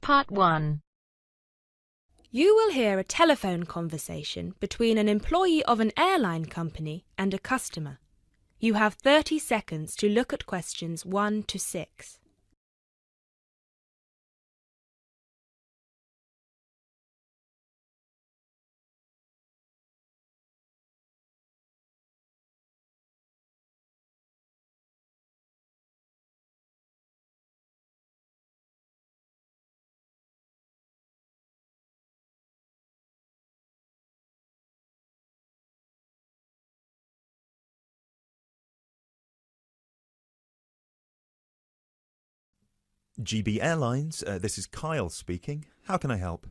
Part 1. You will hear a telephone conversation between an employee of an airline company and a customer. You have 30 seconds to look at questions 1 to 6. GB Airlines, this is Kyle speaking. How can I help?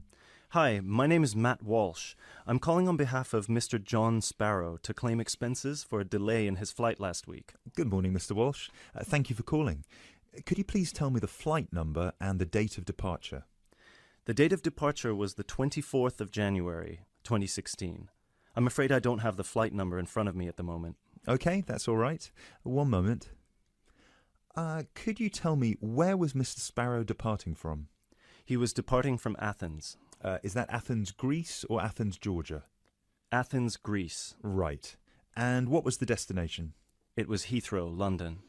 Hi, my name is Matt Walsh. I'm calling on behalf of Mr. John Sparrow to claim expenses for a delay in his flight last week. Good morning, Mr. Walsh. Thank you for calling. Could you please tell me the flight number and the date of departure? The date of departure was the 24th of January, 2016. I'm afraid I don't have the flight number in front of me at the moment. Okay, that's all right. One moment. Could you tell me where was Mr. Sparrow departing from? He was departing from Athens. Is that Athens, Greece or Athens, Georgia? Athens, Greece. Right. And what was the destination? It was Heathrow, London.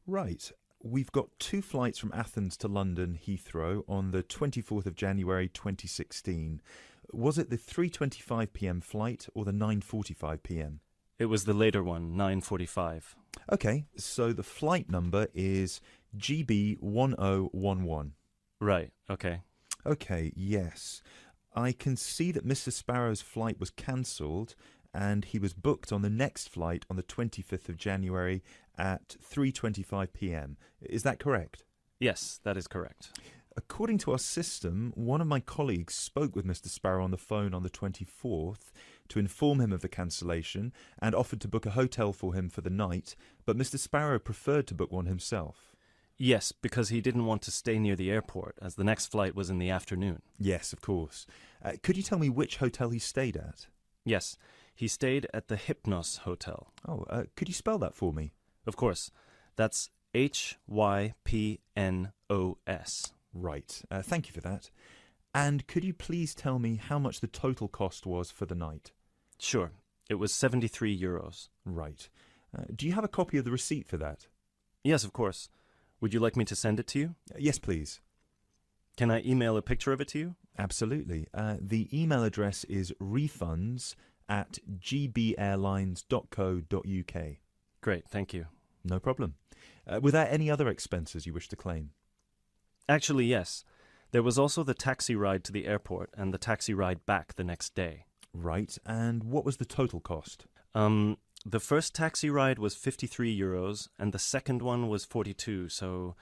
Right. We've got 2 flights from Athens to London Heathrow on the 24th of January 2016. Was it the 3:25 p.m. flight or the 9:45 p.m.? It was the later one, 9:45. Okay, so the flight number is GB1011. Right, okay. Okay, yes. I can see that Mr. Sparrow's flight was cancelled and he was booked on the next flight on the 25th of January at 3:25 p.m. Is that correct? Yes, that is correct. According to our system, one of my colleagues spoke with Mr. Sparrow on the phone on the 24th to inform him of the cancellation and offered to book a hotel for him for the night, but Mr. Sparrow preferred to book one himself. Yes, because he didn't want to stay near the airport, as the next flight was in the afternoon. Yes, of course. Could you tell me which hotel he stayed at? Yes, he stayed at the Hypnos Hotel. Oh, could you spell that for me? Of course. That's Hypnos. Right. Thank you for that. And could you please tell me how much the total cost was for the night? Sure. It was €73. Right. Do you have a copy of the receipt for that? Yes, of course. Would you like me to send it to you? Yes, please. Can I email a picture of it to you? Absolutely. The email address is refunds@gbairlines.co.uk. Great, thank you. No problem. Were there any other expenses you wish to claim? Actually, yes. There was also the taxi ride to the airport and the taxi ride back the next day. Right. And what was the total cost? The first taxi ride was €53 and the second one was 42, so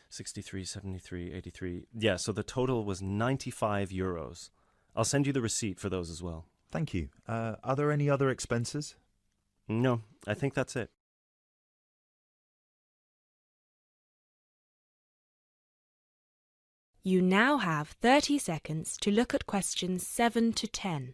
63, 73, 83. Yeah, so the total was €95. I'll send you the receipt for those as well. Thank you. Are there any other expenses? No, I think that's it. You now have 30 seconds to look at questions 7 to 10.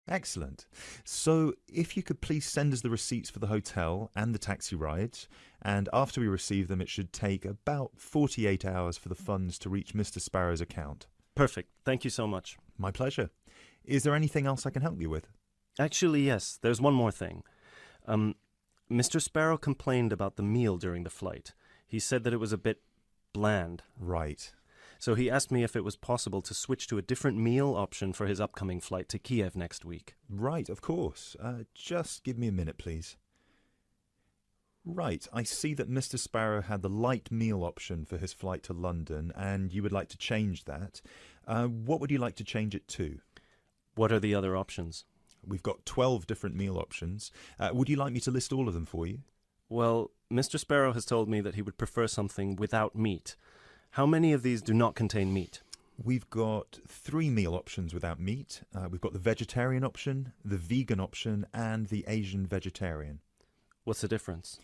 Excellent. So if you could please send us the receipts for the hotel and the taxi rides, and after we receive them, it should take about 48 hours for the funds to reach Mr. Sparrow's account. Perfect. Thank you so much. My pleasure. Is there anything else I can help you with? Actually, yes. There's one more thing. Mr. Sparrow complained about the meal during the flight. He said that it was a bit bland. Right. So he asked me if it was possible to switch to a different meal option for his upcoming flight to Kiev next week. Right, of course. Just give me a minute, please. Right, I see that Mr. Sparrow had the light meal option for his flight to London, and you would like to change that. What would you like to change it to? What are the other options? We've got 12 different meal options. Would you like me to list all of them for you? Well, Mr. Sparrow has told me that he would prefer something without meat. How many of these do not contain meat? We've got 3 meal options without meat. We've got the vegetarian option, the vegan option, and the Asian vegetarian. What's the difference?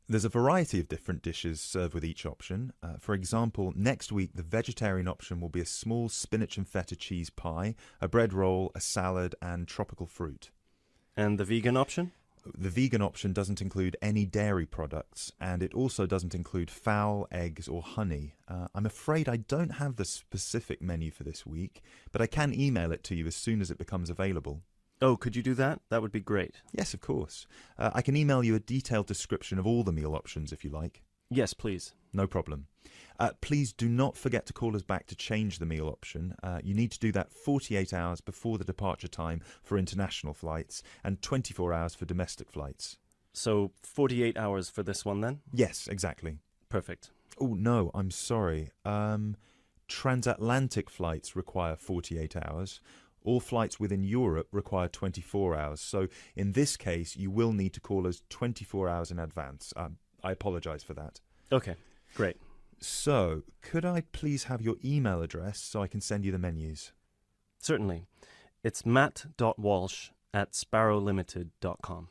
There's a variety of different dishes served with each option. For example, next week the vegetarian option will be a small spinach and feta cheese pie, a bread roll, a salad, and tropical fruit. And the vegan option? The vegan option doesn't include any dairy products, and it also doesn't include fowl, eggs, or honey. I'm afraid I don't have the specific menu for this week, but I can email it to you as soon as it becomes available. Oh, could you do that? That would be great. Yes, of course. I can email you a detailed description of all the meal options if you like. Yes, please. No problem. Please do not forget to call us back to change the meal option. You need to do that 48 hours before the departure time for international flights and 24 hours for domestic flights. So 48 hours for this one then? Yes, exactly. Perfect. Oh, no, I'm sorry. Transatlantic flights require 48 hours. All flights within Europe require 24 hours. So in this case, you will need to call us 24 hours in advance. I apologise for that. Okay, great. So, could I please have your email address so I can send you the menus? Certainly. It's matt.walsh@sparrowlimited.com.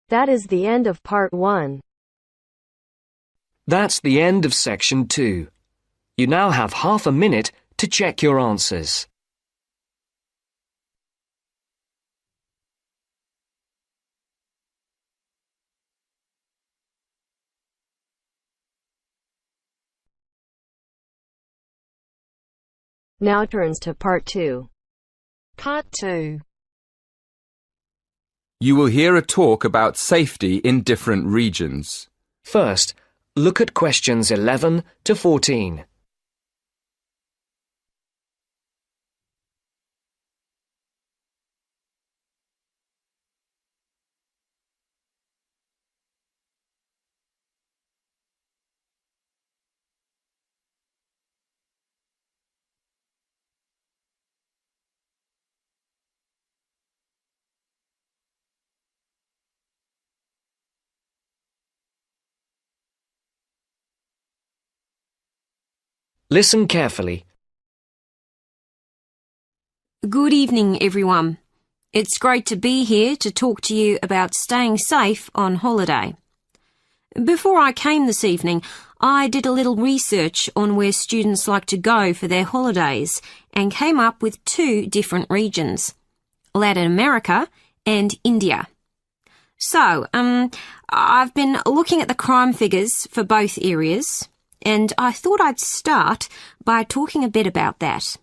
That is the end of part 1. That's the end of section 2. You now have half a minute to check your answers. Now turns to part 2. Part 2. You will hear a talk about safety in different regions. First, look at questions 11 to 14. Listen carefully. Good evening, everyone. It's great to be here to talk to you about staying safe on holiday. Before I came this evening, I did a little research on where students like to go for their holidays and came up with 2 different regions, Latin America and India. So, I've been looking at the crime figures for both areas, and I thought I'd start by talking a bit about that.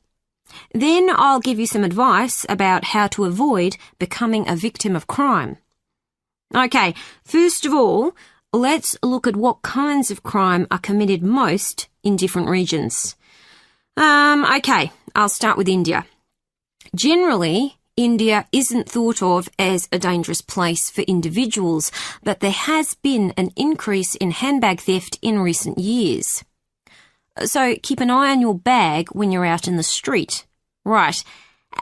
Then I'll give you some advice about how to avoid becoming a victim of crime. Okay, first of all, let's look at what kinds of crime are committed most in different regions. Okay, I'll start with India. Generally, India isn't thought of as a dangerous place for individuals, but there has been an increase in handbag theft in recent years. So keep an eye on your bag when you're out in the street. Right.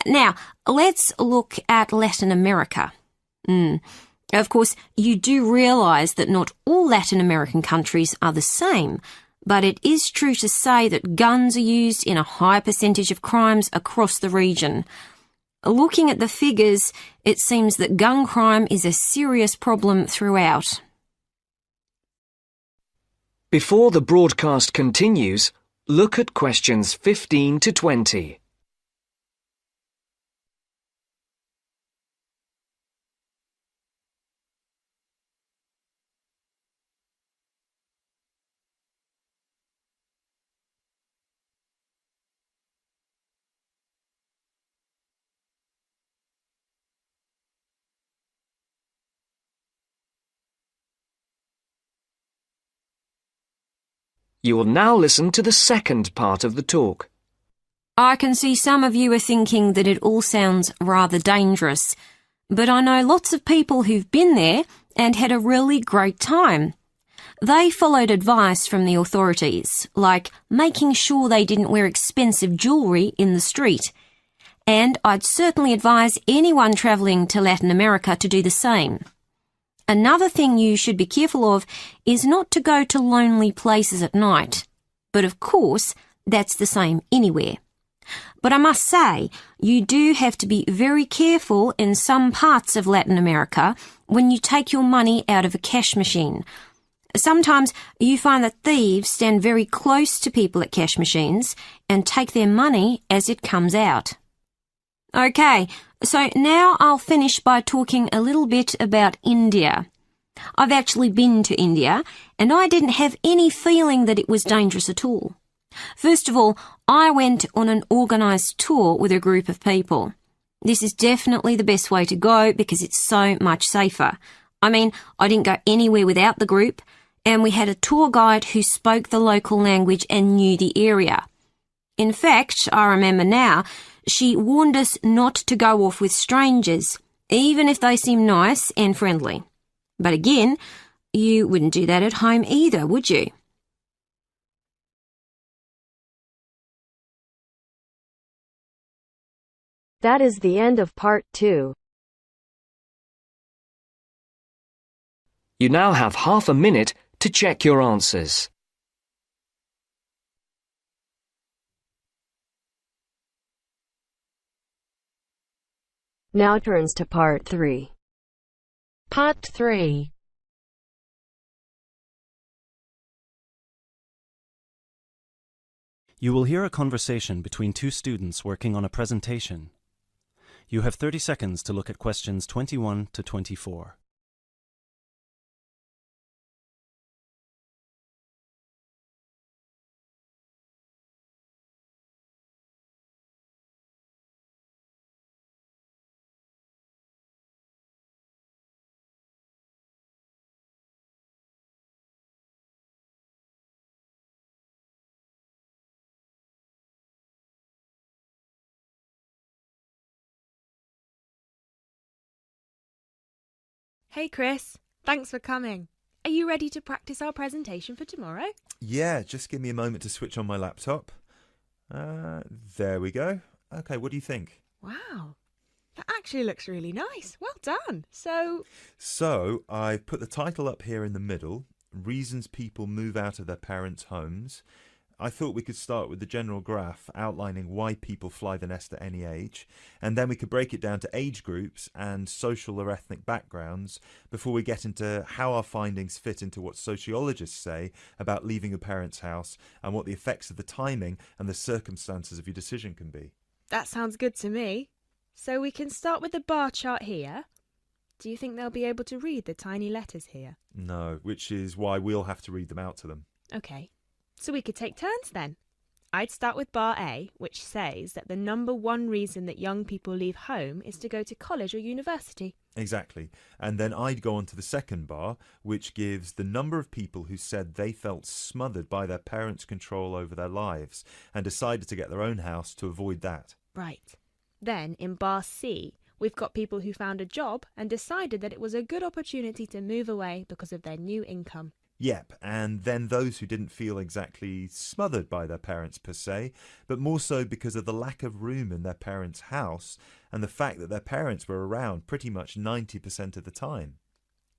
Now, let's look at Latin America. Of course, you do realise that not all Latin American countries are the same, but it is true to say that guns are used in a high percentage of crimes across the region. Looking at the figures, it seems that gun crime is a serious problem throughout. Before the broadcast continues, look at questions 15 to 20. You will now listen to the second part of the talk. I can see some of you are thinking that it all sounds rather dangerous, but I know lots of people who've been there and had a really great time. They followed advice from the authorities, like making sure they didn't wear expensive jewellery in the street. and I'd certainly advise anyone travelling to Latin America to do the same. Another thing you should be careful of is not to go to lonely places at night. But of course, that's the same anywhere. But I must say, you do have to be very careful in some parts of Latin America when you take your money out of a cash machine. Sometimes you find that thieves stand very close to people at cash machines and take their money as it comes out. Okay, so now I'll finish by talking a little bit about India. I've actually been to India, and I didn't have any feeling that it was dangerous at all. First of all, I went on an organised tour with a group of people. This is definitely the best way to go because it's so much safer. I mean, I didn't go anywhere without the group, and we had a tour guide who spoke the local language and knew the area. In fact, I remember now, she warned us not to go off with strangers, even if they seem nice and friendly. But again, you wouldn't do that at home either, would you? That is the end of part 2. You now have half a minute to check your answers. Now turns to part 3. Part 3. You will hear a conversation between two students working on a presentation. You have 30 seconds to look at questions 21 to 24. Hey Chris, thanks for coming. Are you ready to practice our presentation for tomorrow? Yeah, just give me a moment to switch on my laptop. There we go. Okay, what do you think? Wow, that actually looks really nice. Well done. So I've put the title up here in the middle, Reasons People Move Out of Their Parents' Homes. I thought we could start with the general graph outlining why people fly the nest at any age, and then we could break it down to age groups and social or ethnic backgrounds before we get into how our findings fit into what sociologists say about leaving your parents' house and what the effects of the timing and the circumstances of your decision can be. that sounds good to me. So we can start with the bar chart here. Do you think they'll be able to read the tiny letters here? No, which is why we'll have to read them out to them. Okay, so we could take turns then. I'd start with bar A, which says that the number one reason that young people leave home is to go to college or university. Exactly. And then I'd go on to the second bar, which gives the number of people who said they felt smothered by their parents' control over their lives and decided to get their own house to avoid that. Right. Then in bar C, we've got people who found a job and decided that it was a good opportunity to move away because of their new income. Yep, and then those who didn't feel exactly smothered by their parents per se, but more so because of the lack of room in their parents' house and the fact that their parents were around pretty much 90% of the time.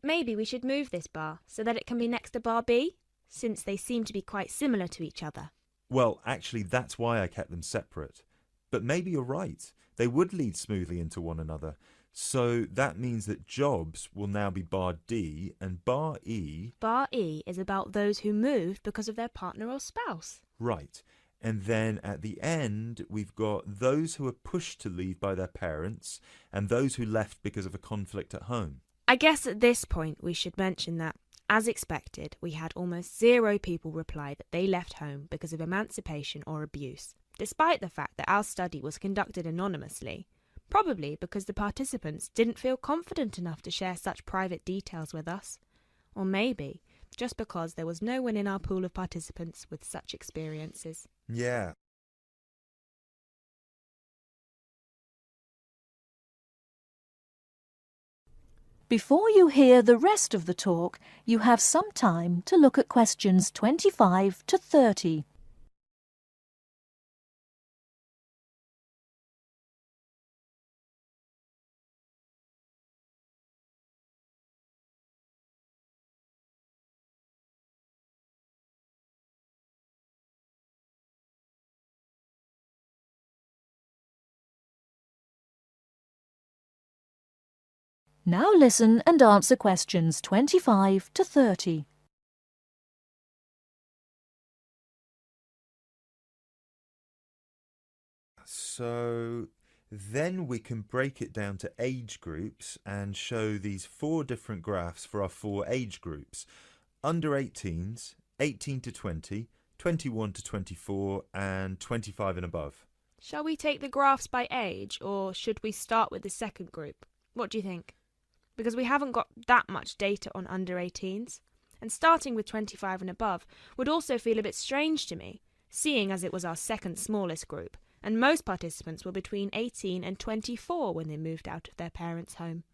Maybe we should move this bar so that it can be next to bar B, since they seem to be quite similar to each other. Well, actually, that's why I kept them separate. But maybe you're right. They would lead smoothly into one another. So that means that jobs will now be bar D and bar E. Bar E is about those who moved because of their partner or spouse. Right. And then at the end, we've got those who were pushed to leave by their parents and those who left because of a conflict at home. I guess at this point we should mention that, as expected, we had almost 0 people reply that they left home because of emancipation or abuse, despite the fact that our study was conducted anonymously. Probably because the participants didn't feel confident enough to share such private details with us. Or maybe just because there was no one in our pool of participants with such experiences. Yeah. Before you hear the rest of the talk, you have some time to look at questions 25 to 30. Now listen and answer questions 25 to 30. So then we can break it down to age groups and show these 4 different graphs for our 4 age groups. Under 18s, 18 to 20, 21 to 24 and 25 and above. Shall we take the graphs by age, or should we start with the second group? What do you think? Because we haven't got that much data on under 18s, and starting with 25 and above would also feel a bit strange to me, seeing as it was our second smallest group, and most participants were between 18 and 24 when they moved out of their parents' home.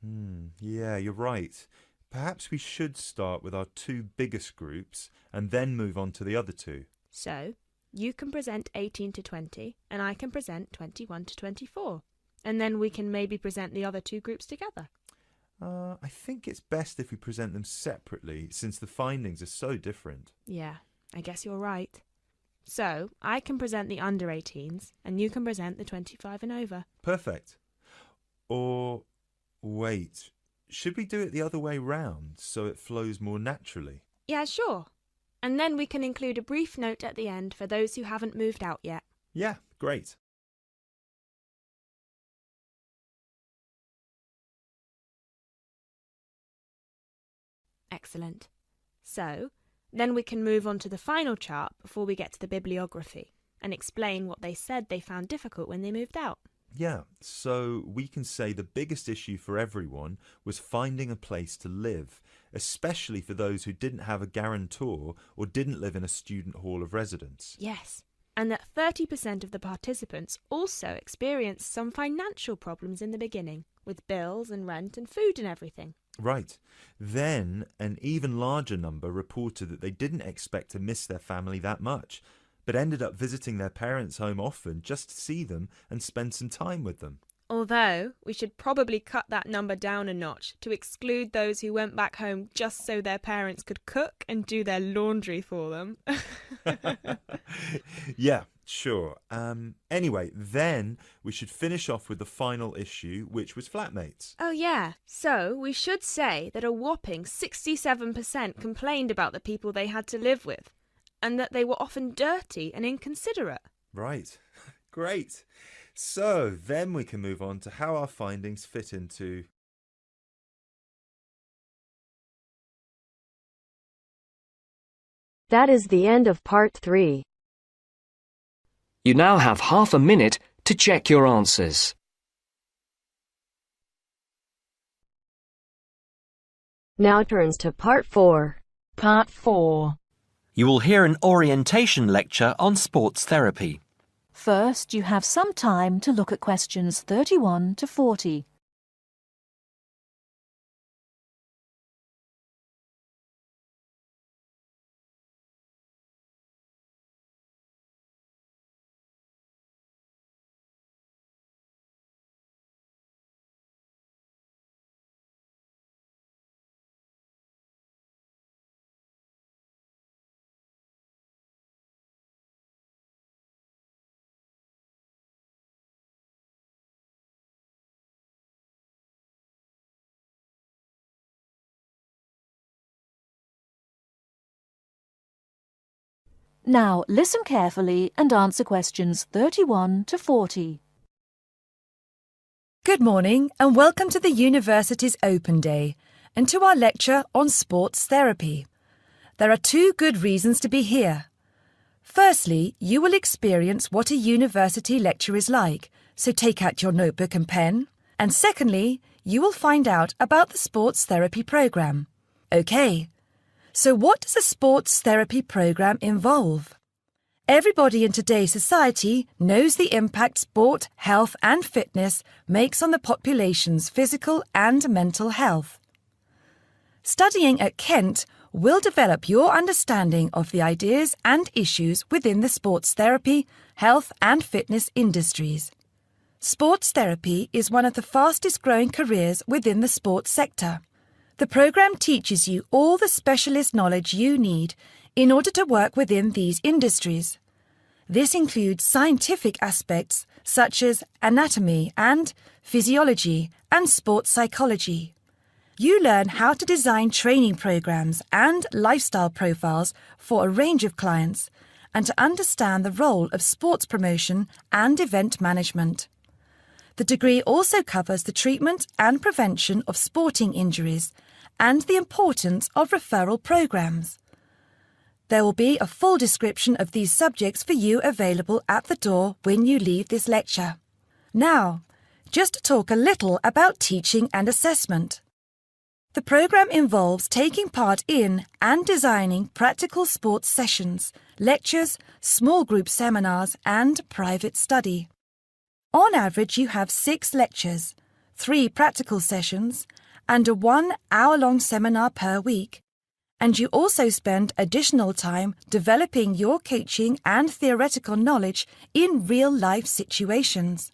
Yeah, you're right. Perhaps we should start with our 2 biggest groups and then move on to the other 2. So, you can present 18 to 20, and I can present 21 to 24. And then we can maybe present the other 2 groups together. I think it's best if we present them separately, since the findings are so different. Yeah, I guess you're right. So, I can present the under 18s, and you can present the 25 and over. Perfect. Or, wait, should we do it the other way round, so it flows more naturally? Yeah, sure. And then we can include a brief note at the end for those who haven't moved out yet. Yeah, great. Excellent. So, then we can move on to the final chart before we get to the bibliography and explain what they said they found difficult when they moved out. Yeah, so we can say the biggest issue for everyone was finding a place to live, especially for those who didn't have a guarantor or didn't live in a student hall of residence. Yes, and that 30% of the participants also experienced some financial problems in the beginning, with bills and rent and food and everything. Right. Then an even larger number reported that they didn't expect to miss their family that much, but ended up visiting their parents' home often just to see them and spend some time with them. Although, we should probably cut that number down a notch to exclude those who went back home just so their parents could cook and do their laundry for them. Yeah, sure. Anyway, then we should finish off with the final issue, which was flatmates. Oh yeah, so we should say that a whopping 67% complained about the people they had to live with, and that they were often dirty and inconsiderate. Right. Great. So then we can move on to how our findings fit into... That is the end of part 3. You now have half a minute to check your answers. Now turns to part 4. Part 4. You will hear an orientation lecture on sports therapy. First, you have some time to look at questions 31 to 40. Now listen carefully and answer questions 31 to 40. Good morning and welcome to the University's Open Day and to our lecture on sports therapy. There are 2 good reasons to be here. Firstly, you will experience what a university lecture is like, so take out your notebook and pen. And secondly, you will find out about the sports therapy programme. OK. So what does a sports therapy programme involve? Everybody in today's society knows the impact sport, health and fitness makes on the population's physical and mental health. Studying at Kent will develop your understanding of the ideas and issues within the sports therapy, health and fitness industries. Sports therapy is one of the fastest growing careers within the sports sector. The programme teaches you all the specialist knowledge you need in order to work within these industries. This includes scientific aspects such as anatomy and physiology and sports psychology. You learn how to design training programs and lifestyle profiles for a range of clients and to understand the role of sports promotion and event management. The degree also covers the treatment and prevention of sporting injuries and the importance of referral programs. There will be a full description of these subjects for you available at the door when you leave this lecture. Now, just to talk a little about teaching and assessment. The programme involves taking part in and designing practical sports sessions, lectures, small group seminars and private study. On average, you have 6 lectures, 3 practical sessions and a 1-hour-long seminar per week, and you also spend additional time developing your coaching and theoretical knowledge in real-life situations.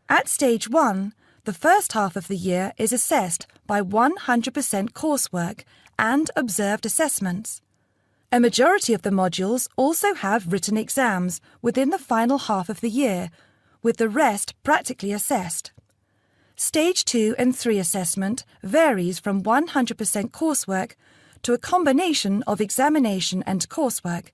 At Stage 1, the first half of the year is assessed by 100% coursework and observed assessments. A majority of the modules also have written exams within the final half of the year, with the rest practically assessed. Stage 2 and 3 assessment varies from 100% coursework to a combination of examination and coursework,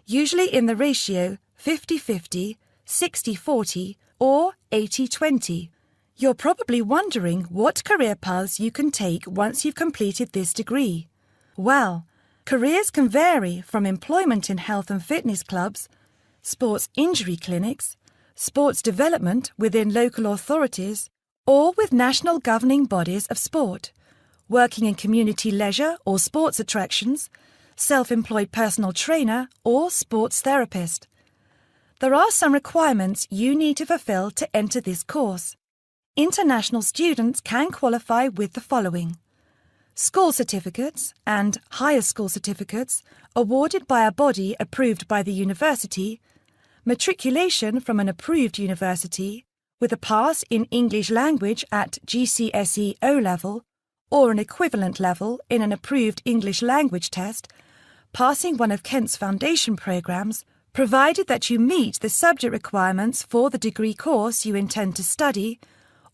usually in the ratio 50-50, 60-40 or 80-20. You're probably wondering what career paths you can take once you've completed this degree. Well, careers can vary from employment in health and fitness clubs, sports injury clinics, sports development within local authorities, or with national governing bodies of sport, working in community leisure or sports attractions, self-employed personal trainer or sports therapist. There are some requirements you need to fulfill to enter this course. International students can qualify with the following: school certificates and higher school certificates awarded by a body approved by the university, matriculation from an approved university with a pass in English language at GCSE O-level or an equivalent level in an approved English language test, passing one of Kent's foundation programmes, provided that you meet the subject requirements for the degree course you intend to study,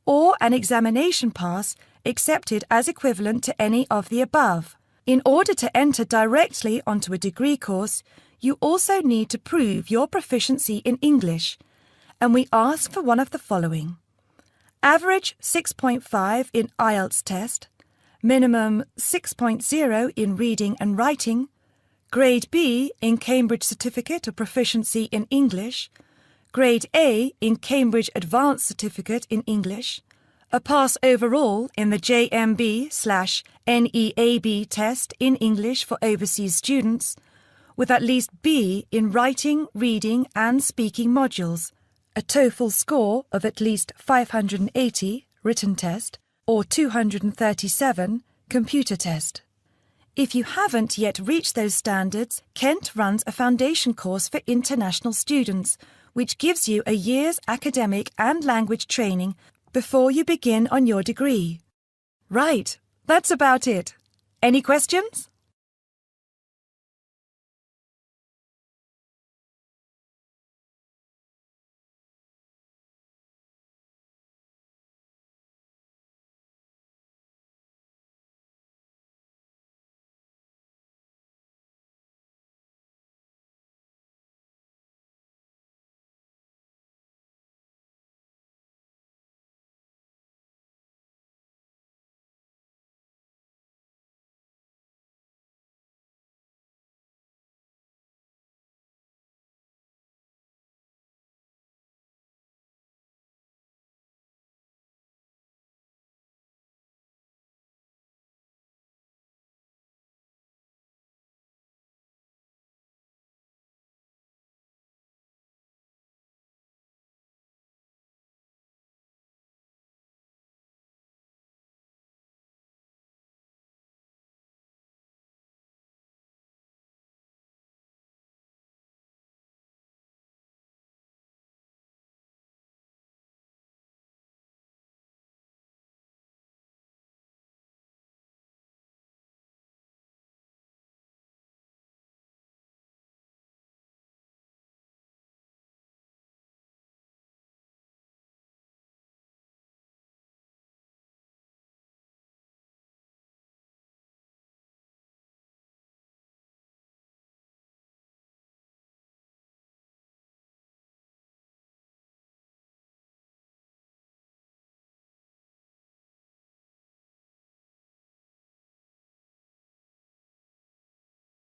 or an examination pass accepted as equivalent to any of the above. In order to enter directly onto a degree course, you also need to prove your proficiency in English, and we ask for one of the following: average 6.5 in IELTS test, minimum 6.0 in reading and writing, Grade B in Cambridge Certificate of Proficiency in English, Grade A in Cambridge Advanced Certificate in English, a pass overall in the JMB/NEAB test in English for overseas students, with at least B in writing, reading and speaking modules, a TOEFL score of at least 580 written test or 237 computer test. If you haven't yet reached those standards, Kent runs a foundation course for international students, which gives you a year's academic and language training before you begin on your degree. Right, that's about it. Any questions?